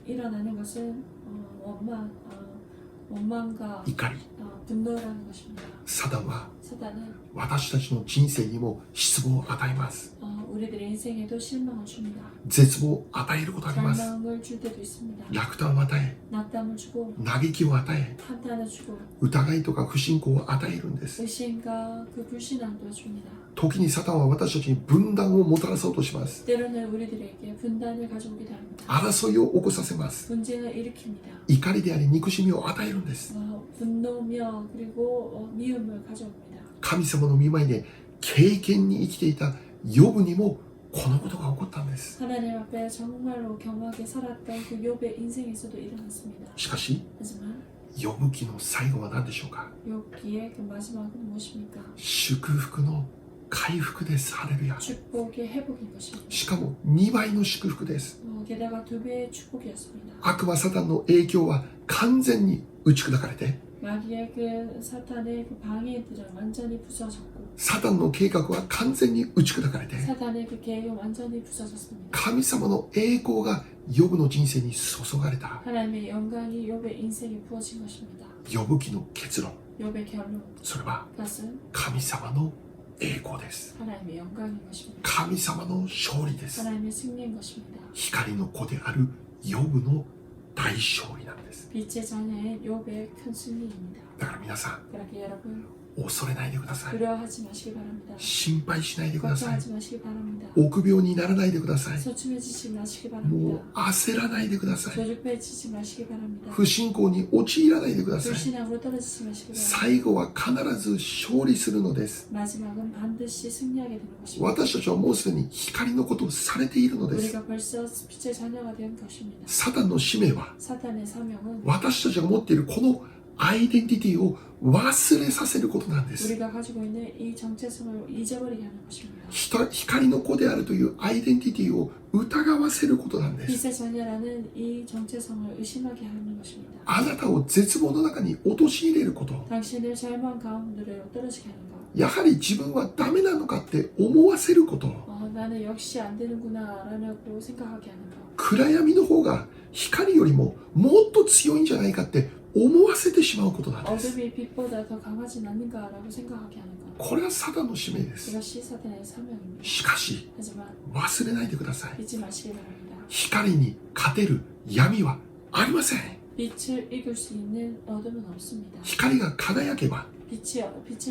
일어나는 것은 원망과 怒り。 분노라는 것입니다. サタンは 사단은 私たちの人生にも失望を与えます。 우리들의 인생에도 실망을 줍니다. 絶望を与えることがあります。 절망을 줄 때도 있습니다. 落胆を与え、 낙담을 주고 嘆きを与え、 판단을 주고 疑いとか不信仰を与えるんです。 의심과 그 불신앙도 줍니다. 時にサタンは私たちに分断をもたらそうとします。 때로는 우리들에게 분단을 가져오기도 합니다. 争いを起こさせます。 분쟁을 일으킵니다. 怒りであり憎しみを与えるんです。 분노며 그리고 미움을 가져옵니다. 神様の御前で敬虔に生きていたヨブにもこのことが起こったんです。 하나님 앞에 정말로 경하게 살았던 그 욥의 인생에서도 일어났습니다. しかし 하지만 ヨブ記の最後は何でしょうか。 욥기의 그 마지막은 무엇입니까? 祝福の回復です。ハレルヤ。 축복의 회복인 것입니다. しかも2倍の祝福です。 게다가 2배의 축복이었습니다. 悪魔サタンの影響は完全に打ち砕かれて、 마귀의 그 사탄의 그 방해들은 완전히 부서졌고 サタンの計画は完全に打ち砕かれて、 사탄의 그 계획은 완전히 부서졌습니다. 神様の栄光がヨブの人生に注がれた。 하나님의 영광이 욥의 인생에 부어진 것입니다. ヨブ記の結論、 욥의 결론, それは 그것은 神様の栄光です。 하나님의 영광인 것입니다. 神様の勝利です。 하나님의 승리인 것입니다. 光の子であるヨブの大勝利なんです。 빛의 자녀인 욥의 큰 승리입니다. だから皆さん 그렇게 여러분 恐れないでください。 두려워하지 마시기 바랍니다. 心配しないでください。 걱정하지 마시기 바랍니다. 臆病にならないでください。 소침해지지 마시기 も 바랍니다. う焦らないでください。 조급해지지 마시기 바랍니다. 不信仰に陥らないでください。 불신앙으로 떨어지지 마시기 바랍니다. 最後は必ず勝利するのです。 마지막은 반드시 승리하게 되는 것입니다. 私たちはもうすでに光のことをされているのです。 우리가 벌써 빛의 자녀가 된 것입니다. サタンの使命は 사탄의 사명은 私たちが持っているこのアイデンティティを忘れさせることなんです。 우리가 가지고 있는 이 정체성을 잊어버리게 하는 것입니다. 光の子であるというアイデンティティを疑わせることなんです。 빛의 자녀라는 이 정체성을 의심하게 하는 것입니다. あなたを絶望の中に陥れること。 당신을 절망 가운데로 떨어지게 하는 것. やはり自分はダメなのかって思わせること。 나는 역시 안 되는구나 라고 생각하게 하는 것. 暗闇の方が光よりももっと強いんじゃないかって思わせてしまうことなんです。 어둠이 빛보다 더 강하진 않는가라고 생각하게 하는 것. これはサタンの使命です。 이것이 사탄의 사명입니다. しかし 하지만 忘れないでください。 잊지 마시기 바랍니다. 光に勝てる闇はありません。 빛을 이길 수 있는 어둠은 없습니다. 光が輝けば 빛을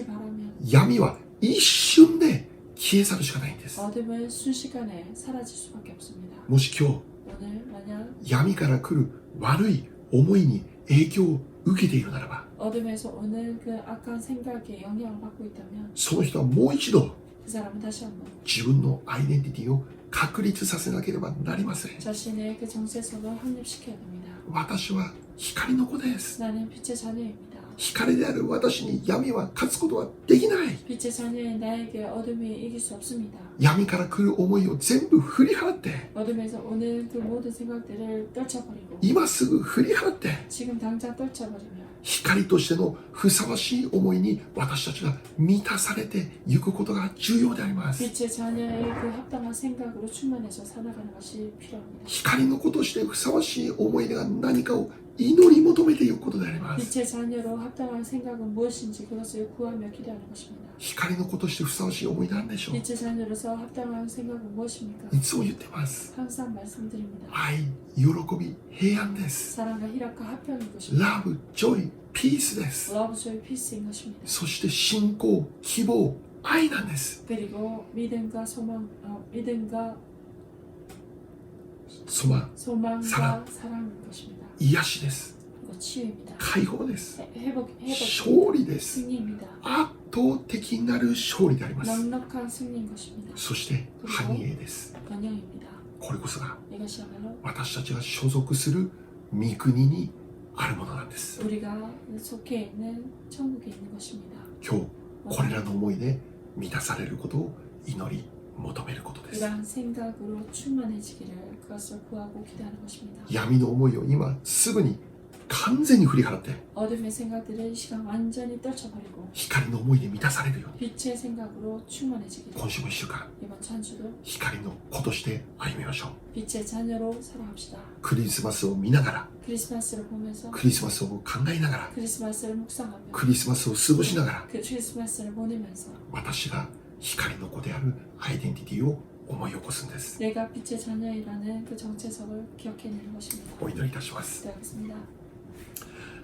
바라면 闇は一瞬で消え去るしかないんです。 어둠은 순식간에 사라질 수밖에 없습니다. もし今日 오늘 만약 闇から来る悪い思いに影響を受けているならば、 어둠에서 오는 그 악한 생각에 영향을 받고 있다면 その人はもう一度 그 사람은 다시 한번 自分のアイデンティティを確立させなければなりません。 자신의 그 정체성을 확립시켜야 됩니다. 私は光の子です。 나는 빛의 자녀입니다. 光である私に闇は勝つことはできない。 빛의 자녀인 나에게 어둠이 이길 수 없습니다. 闇から来る思いを全部振り払って、 어둠에서 오는 그 모든 생각들을 떨쳐버리고 今すぐ振り払って、 지금 당장 떨쳐버리며 光としてのふさわしい思いに私たちが満たされていくことが重要であります。 빛의 자녀의 그 합당한 생각으로 충만해서 살아가는 것이 필요합니다. 光の子としてふさわしい思いが何かを祈り求めていくことであります。 빛의 자녀로 합당한 생각은 무엇인지 그것을 구하며 기도하는 것입니다. 光の子としてふさわしい思いなんでしょう。 빛의 자녀로서 합당한 생각은 무엇입니까? いつも言ってます。 항상 말씀드립니다. 愛、喜び、平安です。 사랑과 희락과 화평인 것입니다. ラブ、ジョイ、ピースです。 러브, 조이, 피스인 것입니다. そして信仰、希望、愛なんです。 그리고 믿음과 소망, 믿음과 소망、 소망과 사랑. 사랑인 것입니다. 癒しです。 그리고 치유입니다. 解放です。 회복, 勝利です。 승리입니다. 圧倒的なる勝利であります。 넉넉한 승리인 것입니다. そして繁栄です。 번영입니다. これこそが 이것이야말로 私たちが所属する御国にあるものなんです。 우리가 속해 있는 천국에 있는 것입니다. 今日これらの思いで満たされることを祈り求めることです。 이러한 생각으로 충만해지기를 그것을 구하고 기도하는 것입니다. 闇の思いを今すぐに完全に振り払って 어둠의 생각들을 이 시간 완전히 떨쳐버리고 光の思いで満たされるように 빛의 생각으로 충만해지기를今週も1週間 이번 찬주도 光の子として歩みましょう。 빛의 자녀로 살아갑시다. クリスマスを見ながら 크리스마스를 보면서 クリスマスを考えながら 크리스마스를 묵상하며 クリスマスを過ごしながら 그 크리스마스를 보내면서 私が光の子であるアイデンティティを思い起こすんです。 내가 빛의 자녀이라는 그 정체성을 기억해내는 것입니다. お祈りいたします。 기도하겠습니다.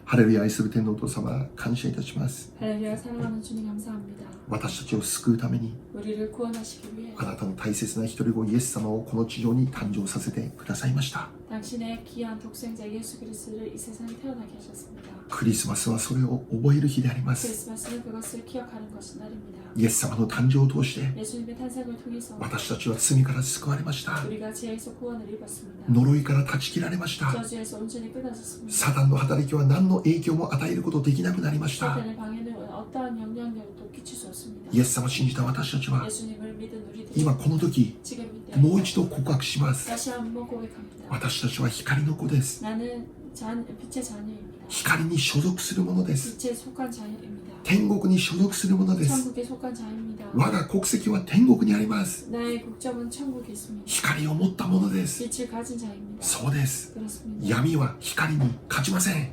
ハレルヤ愛する天皇お父様、感謝いたします。 할렐루야 사랑하는 주님 감사합니다. 私たちを救うために 우리를 구원하시기 위해 あなたの大切な一人子イエス様をこの地上に誕生させてくださいました。 당신의 귀한 독생자 예수 그리스도를 이 세상에 태어나게 하셨습니다. クリスマスはそれを覚える日であります。 크리스마스는 그것을 기억하는 것이 날입니다. イエス様の誕生を通して 예수님의 탄생을 통해서 私たちは罪から救われました。 우리가 죄에서 구원을 입었습니다. 呪いから断ち切られました。 저주에서 온전히 끊어졌습니다. サタンの働きは何の影響も与えることできなくなりました。 사탄의 방해는 어떠한 영향력도 끼칠 수 없습니다. イエス様を信じた私たちは 예수님을 믿은 우리들은 今この時 지금 이때 もう一度告白します。 다시 한번 고백합니다. 私たちは光の子です。 나는 빛의 자녀입니다. 光に所属するものです。 빛에 속한 자입니다. 天国に所属するものです。 천국에 속한 자입니다. 我が国籍は天国にあります。 나의 국적은 천국에 있습니다. 光を持ったものです。 빛을 가진 자입니다. そうです。 그렇습니다. 闇は光に勝ちません。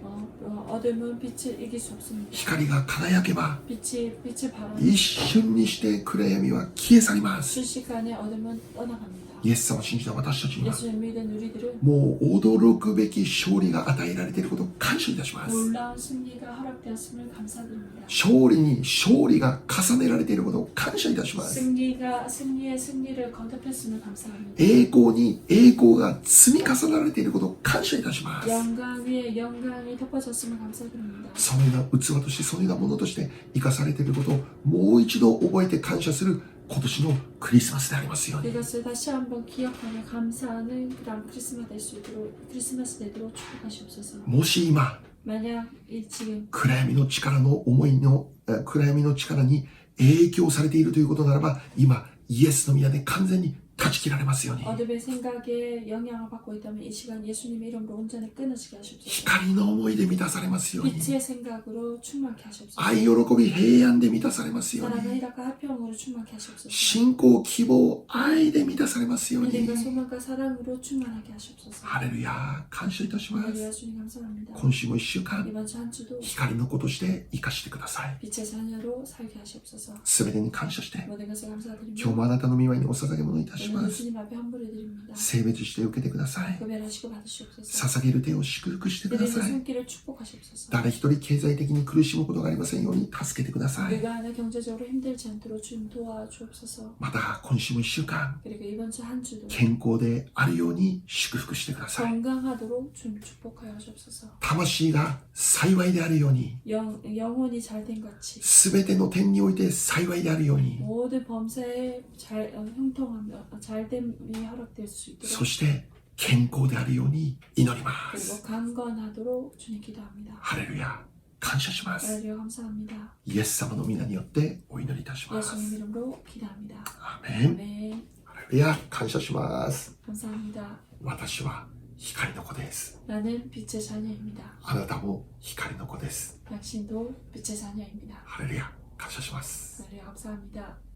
어둠은 빛을 이길 수 없습니다. 光が輝けば 빛을 바라는 一瞬にして暗闇は消え去ります。 순식간에 어둠은 떠나갑니다. イエス様を信じた私たちには 예수를 믿은 우리들은 もう驚くべき勝利が与えられていることを感謝いたします。 놀라운 승리가 허락되었음을 감사드립니다. 勝利に勝利が重ねられていることを感謝いたします。 승리가 승리에 승리를 거듭했음을 감사합니다. 栄光に栄光が積み重ねられていることを感謝いたします。 영광 위에 영광이 덮어졌음을 감사드립니다. そのような器としてそのようなものとして生かされていることをもう一度覚えて感謝する今年のクリスマスでありますように。 그것을 다시 한번 기억하며 감사하는 그런 크리스마스 되도록 축복하시옵소서. もし今 만약 지금 暗闇の力の思いの暗闇の力に影響されているということならば、今イエスの宮で完全に断ち切られますように。 어둠의 생각에 영향을 받고 있다면 이 시간 예수님의 이름으로 온전히 끊어지게 하시옵소서. 光の思いで満たされますように。 빛의 생각으로 충만케 하시옵소서. 愛喜び平安で満たされますよう 사랑과 に。 희락과 화평으로 충만케 하시옵소서. 信仰希望愛で満たされますように。 믿음과 소망과 사랑으로 충만하게 하시옵소서. ハレルヤ感謝いたしま 할렐루야 す。 주님 감사합니다. 今週も1週間 이번 주 한 주도 光の子として生かしてください。 빛의 자녀로 살게 하시옵소서. すべてに感謝して 모든 것을 감사드립니다. 今日もあなたの御前にお捧げ物いたし 오늘 ます。 주님 앞에 헌물을 드립니다. 聖別して受けてください。 구별하시고 받으시옵소서. 捧げる手を祝福してくだ 그들의 さい。 손길을 축복하시옵소서. 誰一人経済的に苦しむことがありませんように助けてください。 내가 하나 경제적으로 힘들지 않도록 주님 도와주옵소서. また今週も1週間 그리고 이번 주 한 주도 健康であるように祝福してください。 건강하도록 주님 축복하여 주옵소서. 魂が幸いであるように、 영혼이 잘된 같이 すべての点において幸いであるように、 모든 범사에 형통하며 잘됨이 허락될 수 있도록 そして健康であるように祈りま 그리고 す。 강건하도록 주님 기도합니다. ハレルヤ感謝します。 할렐루야 감사합니다. イエス様の皆によってお祈りいたしま 예수님 す。 이름으로 기도합니다. アーメン。 네, ハレルヤ感謝します。 감사합니다. 私は光の子です。 나는 빛의 자녀입니다. あなたも光の子です。 당신도 빛의 자녀입니다. ハレルヤ感謝します。 할렐루야 감사합니다.